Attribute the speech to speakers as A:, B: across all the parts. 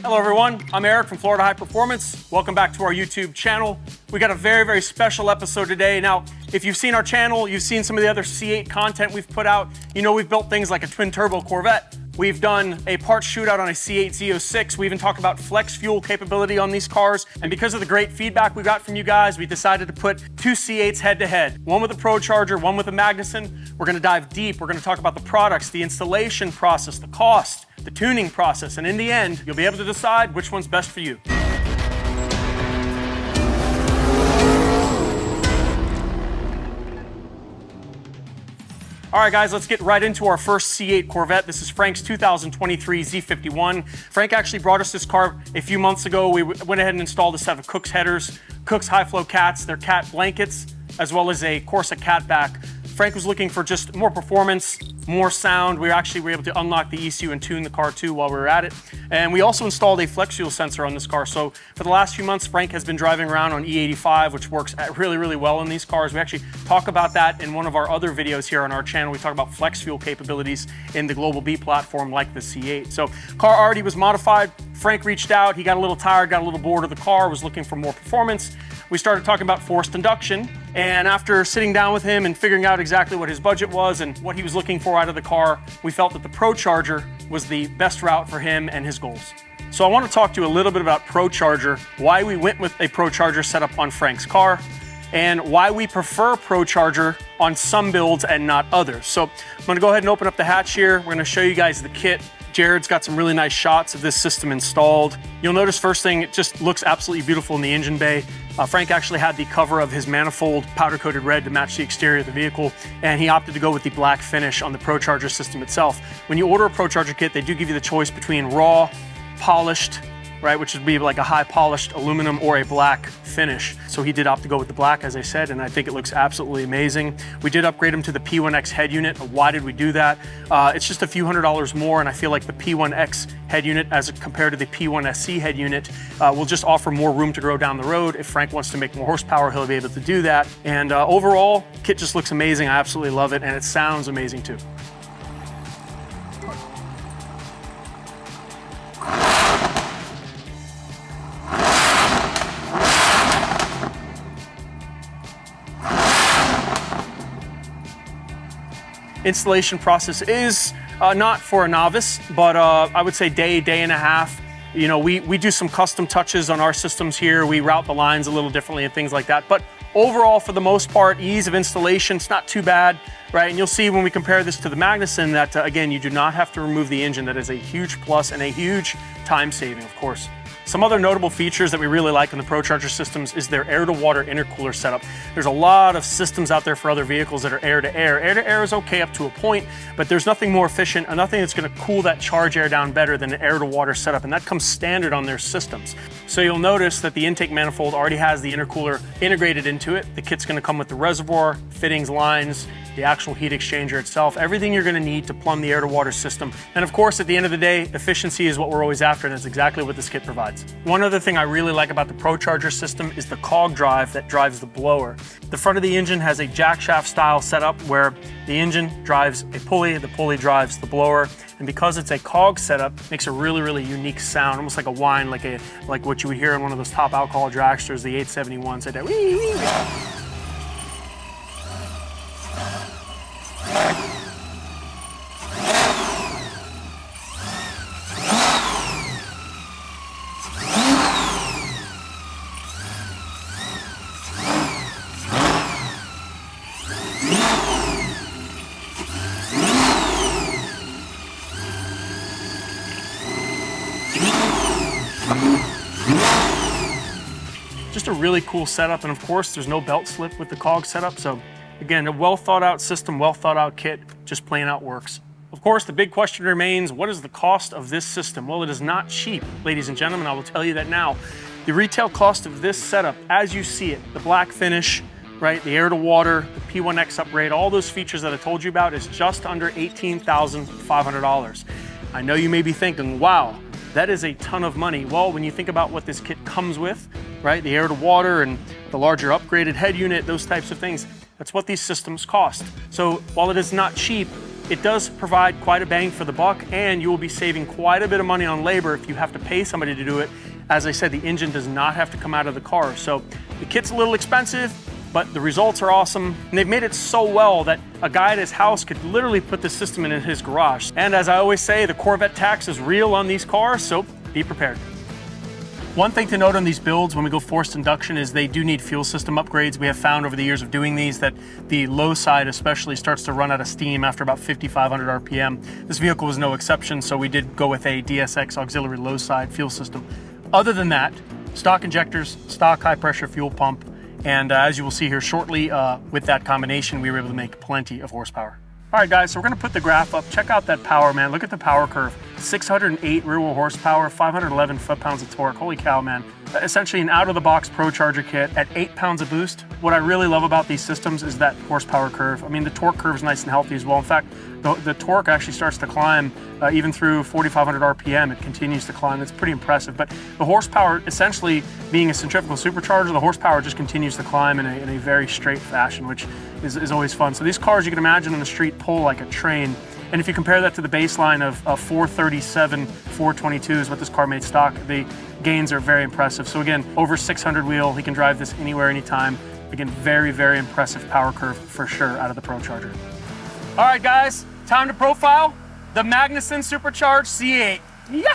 A: Hello everyone, I'm Eric from Florida High Performance. Welcome back to our YouTube channel. We got a very special episode today. Now, if you've seen our channel, you've seen some of the other C8 content we've put out. You know we've built things like a twin turbo Corvette. We've done a parts shootout on a C8 Z06. We even talk about flex fuel capability on these cars. And because of the great feedback we got from you guys, we decided to put two C8s head to head. One with a Procharger, one with a Magnuson. We're gonna dive deep. We're gonna talk about the products, the installation process, the cost, the tuning process. And in the end, you'll be able to decide which one's best for you. All right, guys, let's get right into our first C8 Corvette. This is Frank's 2023 Z51. Frank actually brought us this car a few months ago. We went ahead and installed a set of Cook's headers, Cook's high flow cats, their cat blankets, as well as a Corsa cat back. Frank was looking for just more performance, more sound. We were able to unlock the ECU and tune the car too while we were at it. And we also installed a flex fuel sensor on this car. So for the last few months, Frank has been driving around on E85, which works really well in these cars. We actually talk about that in one of our other videos here on our channel. We talk about flex fuel capabilities in the Global B platform like the C8. So car already was modified. Frank reached out, he got a little tired, got a little bored of the car, was looking for more performance. We started talking about forced induction, and after sitting down with him and figuring out exactly what his budget was and what he was looking for out of the car, we felt that the Procharger was the best route for him and his goals. So I want to talk to you a little bit about Procharger, why we went with a Procharger setup on Frank's car, and why we prefer Procharger on some builds and not others. So I'm going to go ahead and open up the hatch here. We're going to show you guys the kit. Jared's got some really nice shots of this system installed. You'll notice first thing, it just looks absolutely beautiful in the engine bay. Frank actually had the cover of his manifold powder-coated red to match the exterior of the vehicle, and he opted to go with the black finish on the Procharger system itself. When you order a Procharger kit, they do give you the choice between raw, polished, right, which would be like a high polished aluminum or a black finish. So he did opt to go with the black, as I said, and I think it looks absolutely amazing. We did upgrade him to the P1X head unit. Why did we do that? It's just a few $100s more, and I feel like the P1X head unit as compared to the P1SC head unit will just offer more room to grow down the road. If Frank wants to make more horsepower, he'll be able to do that. And overall, kit just looks amazing. I absolutely love it, and it sounds amazing too. Installation process is not for a novice, but I would say day and a half. You know, we do some custom touches on our systems here. We route the lines a little differently and things like that. But overall, for the most part, ease of installation, it's not too bad, right? And you'll see when we compare this to the Magnuson that, again, you do not have to remove the engine. That is a huge plus and a huge time saving, of course. Some other notable features that we really like in the Procharger systems is their air-to-water intercooler setup. There's a lot of systems out there for other vehicles that are air-to-air. Air-to-air is okay up to a point, but there's nothing more efficient and nothing that's going to cool that charge air down better than an air-to-water setup, and that comes standard on their systems. So you'll notice that the intake manifold already has the intercooler integrated into it. The kit's going to come with the reservoir, fittings, lines, the actual heat exchanger itself, everything you're going to need to plumb the air-to-water system. And of course, at the end of the day, efficiency is what we're always after, and that's exactly what this kit provides. One other thing I really like about the Procharger system is the cog drive that drives the blower. The front of the engine has a jack shaft style setup where the engine drives a pulley, the pulley drives the blower, and because it's a cog setup, it makes a really unique sound, almost like a whine, like what you would hear in one of those top alcohol dragsters, the 871s, like that. Wee, wee. Just a really cool setup, and of course there's no belt slip with the cog setup, so again, a well thought out system, well thought out kit, just plain out works. Of course, the big question remains, what is the cost of this system? Well, it is not cheap, ladies and gentlemen, I will tell you that now. The retail cost of this setup, as you see it, the black finish, right, the air to water, the P1X upgrade, all those features that I told you about is just under $18,500. I know you may be thinking, wow, that is a ton of money. Well, when you think about what this kit comes with, right, the air to water and the larger upgraded head unit, those types of things, that's what these systems cost. So while it is not cheap, it does provide quite a bang for the buck, and you will be saving quite a bit of money on labor if you have to pay somebody to do it. As I said, the engine does not have to come out of the car. So the kit's a little expensive, but the results are awesome. And they've made it so well that a guy at his house could literally put this system in his garage. And as I always say, the Corvette tax is real on these cars, so be prepared. One thing to note on these builds when we go forced induction is they do need fuel system upgrades. We have found over the years of doing these that the low side especially starts to run out of steam after about 5,500 RPM. This vehicle was no exception, so we did go with a DSX auxiliary low side fuel system. Other than that, stock injectors, stock high pressure fuel pump, and as you will see here shortly, with that combination, we were able to make plenty of horsepower. All right, guys, so we're gonna put the graph up. Check out that power, man. Look at the power curve. 608 rear wheel horsepower, 511 foot-pounds of torque. Holy cow, man. Essentially an out-of-the-box Procharger kit at 8 pounds of boost. What I really love about these systems is that horsepower curve. I mean, the torque curve is nice and healthy as well. In fact, the torque actually starts to climb even through 4,500 RPM. It continues to climb. It's pretty impressive. But the horsepower, essentially being a centrifugal supercharger, the horsepower just continues to climb in a very straight fashion, which is always fun. So these cars, you can imagine on the street, pull like a train. And if you compare that to the baseline of 437, 422 is what this car made stock, the gains are very impressive. So again, over 600 wheel, he can drive this anywhere, anytime. Again, very, very impressive power curve for sure out of the Procharger. All right, guys, time to profile the Magnuson Supercharged C8. Yeah!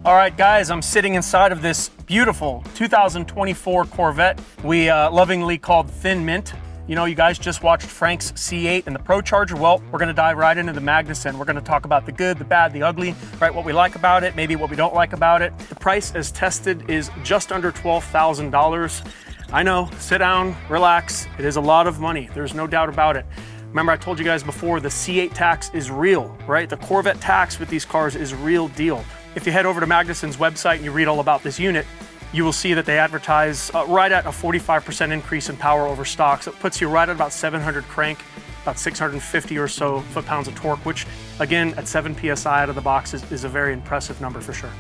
A: All right, guys, I'm sitting inside of this beautiful 2024 Corvette we lovingly called Thin Mint. You know, you guys just watched Frank's C8 and the Procharger. Well, we're gonna dive right into the Magnuson. We're gonna talk about the good, the bad, the ugly, right? What we like about it, maybe what we don't like about it. The price as tested is just under $12,000. I know, sit down, relax. It is a lot of money. There's no doubt about it. Remember, I told you guys before, the C8 tax is real, right? The Corvette tax with these cars is real deal. If you head over to Magnuson's website and you read all about this unit, you will see that they advertise right at a 45% increase in power over stock. So it puts you right at about 700 crank, about 650 or so foot-pounds of torque, which again, at 7 PSI out of the box is a very impressive number for sure.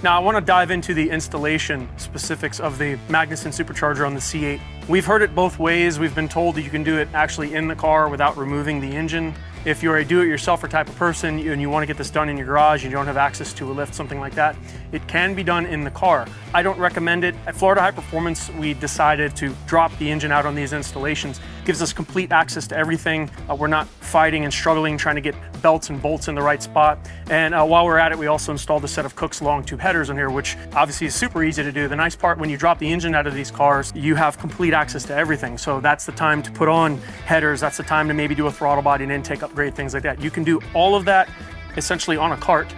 A: Now I want to dive into the installation specifics of the Magnuson Supercharger on the C8. We've heard it both ways. We've been told that you can do it actually in the car without removing the engine. If you're a do-it-yourselfer type of person and you want to get this done in your garage, you don't have access to a lift, something like that, it can be done in the car. I don't recommend it. At Florida High Performance, we decided to drop the engine out on these installations. It gives us complete access to everything. We're not fighting and struggling trying to get belts and bolts in the right spot. And while we're at it, we also installed a set of Cook's long tube headers on here, which obviously is super easy to do. The nice part, when you drop the engine out of these cars, you have complete access to everything. So that's the time to put on headers. That's the time to maybe do a throttle body and intake upgrade, things like that. You can do all of that essentially on a cart,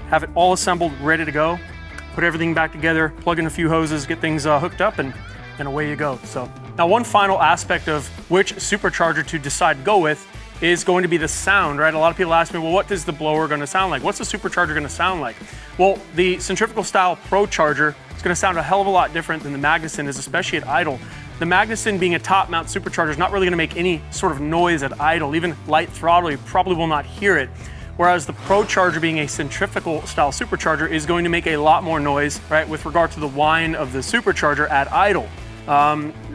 A: have it all assembled, ready to go, put everything back together, plug in a few hoses, get things hooked up, and away you go. So now one final aspect of which supercharger to decide to go with is going to be the sound, right? A lot of people ask me, well, what is the blower going to sound like? What's the supercharger going to sound like? Well, the centrifugal style Procharger is going to sound a hell of a lot different than the Magnuson is, especially at idle. The Magnuson, being a top mount supercharger, is not really going to make any sort of noise at idle. Even light throttle, you probably will not hear it. Whereas the Procharger, being a centrifugal style supercharger, is going to make a lot more noise, right, with regard to the whine of the supercharger at idle.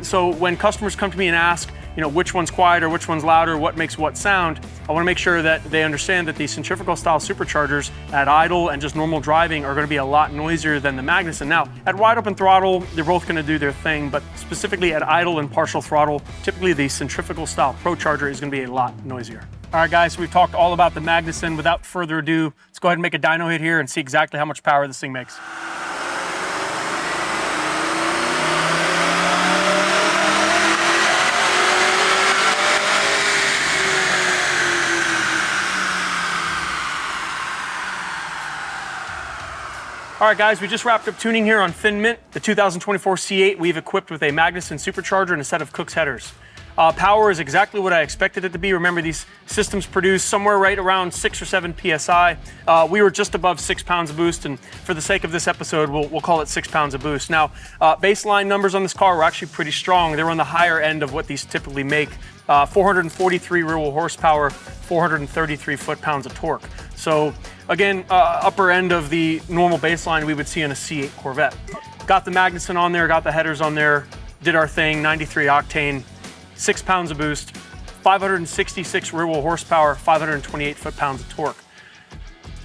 A: So when customers come to me and ask, you know, which one's quieter, which one's louder, what makes what sound, I want to make sure that they understand that the centrifugal style superchargers at idle and just normal driving are going to be a lot noisier than the Magnuson. Now, at wide open throttle, they're both going to do their thing, but specifically at idle and partial throttle, typically the centrifugal style Procharger is going to be a lot noisier. All right, guys, so we've talked all about the Magnuson. Without further ado, let's go ahead and make a dyno hit here and see exactly how much power this thing makes. All right, guys, we just wrapped up tuning here on Thin Mint. The 2024 C8 we've equipped with a Magnuson Supercharger and a set of Cook's headers. Power is exactly what I expected it to be. Remember, these systems produce somewhere right around 6 or 7 PSI. We were just above 6 pounds of boost, and for the sake of this episode, we'll call it 6 pounds of boost. Now, baseline numbers on this car were actually pretty strong. They were on the higher end of what these typically make. 443 rear wheel horsepower, 433 foot-pounds of torque. So again, upper end of the normal baseline we would see in a C8 Corvette. Got the Magnuson on there, got the headers on there, did our thing, 93 octane, 6 pounds of boost, 566 rear wheel horsepower, 528 foot-pounds of torque.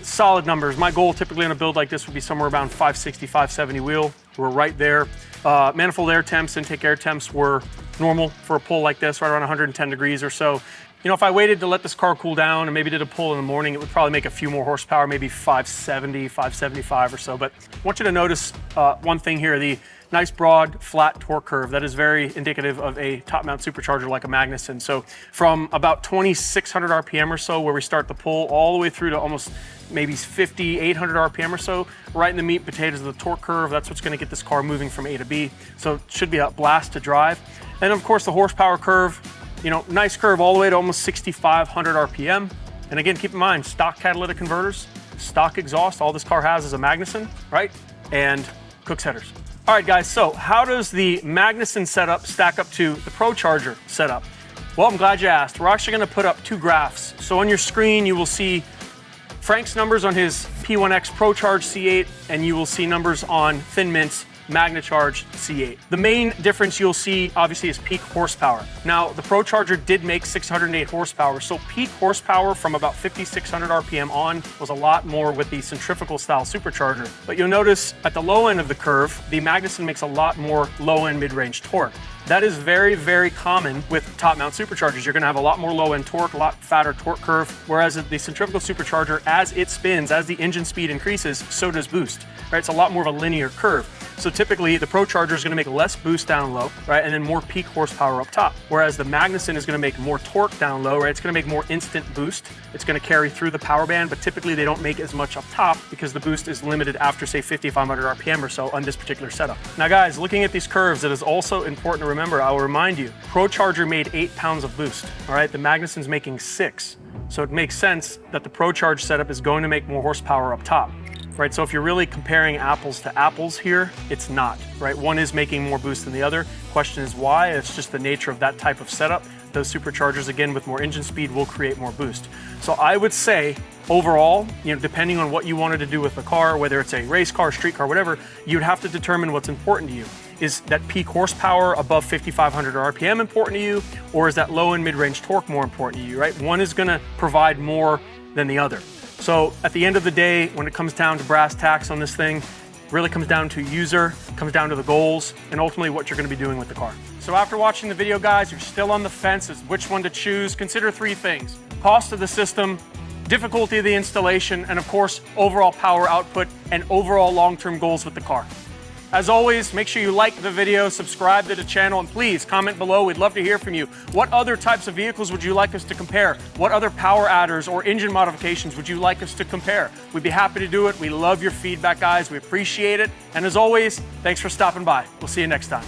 A: Solid numbers. My goal typically on a build like this would be somewhere around 560, 570 wheel. We're right there. Manifold air temps, intake air temps were normal for a pull like this, right around 110 degrees or so. You know, if I waited to let this car cool down and maybe did a pull in the morning, it would probably make a few more horsepower, maybe 570, 575 or so. But I want you to notice one thing here, the nice broad flat torque curve. That is very indicative of a top mount supercharger like a Magnuson. So from about 2,600 RPM or so where we start the pull all the way through to almost maybe 5,800 RPM or so, right in the meat and potatoes of the torque curve. That's what's gonna get this car moving from A to B. So it should be a blast to drive. And of course the horsepower curve, you know, nice curve all the way to almost 6,500 RPM. And again, keep in mind, stock catalytic converters, stock exhaust, all this car has is a Magnuson, right? And Cook's headers. All right, guys, so how does the Magnuson setup stack up to the Procharger setup? Well, I'm glad you asked. We're actually gonna put up two graphs. So on your screen, you will see Frank's numbers on his P1X Procharged C8, and you will see numbers on Thin Mint's Magnacharged C8. The main difference you'll see, obviously, is peak horsepower. Now, the Procharger did make 608 horsepower, so peak horsepower from about 5,600 RPM on was a lot more with the centrifugal style supercharger. But you'll notice at the low end of the curve, the Magnuson makes a lot more low-end mid-range torque. That is very, very common with top mount superchargers. You're gonna have a lot more low end torque, a lot fatter torque curve, whereas the centrifugal supercharger, as it spins, as the engine speed increases, so does boost, right? It's a lot more of a linear curve. So typically the Procharger is gonna make less boost down low, right? And then more peak horsepower up top. Whereas the Magnuson is gonna make more torque down low, right? It's gonna make more instant boost. It's gonna carry through the power band, but typically they don't make as much up top because the boost is limited after, say, 5,500 RPM or so on this particular setup. Now guys, looking at these curves, it is also important to remember, I will remind you, Procharger made 8 pounds of boost, all right? The Magnuson's making 6. So it makes sense that the Procharge setup is going to make more horsepower up top, right? So if you're really comparing apples to apples here, it's not, right? One is making more boost than the other. Question is why? It's just the nature of that type of setup. Those superchargers, again, with more engine speed will create more boost. So I would say overall, you know, depending on what you wanted to do with the car, whether it's a race car, street car, whatever, you'd have to determine what's important to you. Is that peak horsepower above 5,500 RPM important to you, or is that low and mid-range torque more important to you, right? One is gonna provide more than the other. So at the end of the day, when it comes down to brass tacks on this thing, it really comes down to user, comes down to the goals, and ultimately what you're gonna be doing with the car. So after watching the video, guys, you're still on the fence as which one to choose. Consider 3 things: cost of the system, difficulty of the installation, and of course, overall power output and overall long-term goals with the car. As always, make sure you like the video, subscribe to the channel, and please comment below. We'd love to hear from you. What other types of vehicles would you like us to compare? What other power adders or engine modifications would you like us to compare? We'd be happy to do it. We love your feedback, guys. We appreciate it. And as always, thanks for stopping by. We'll see you next time.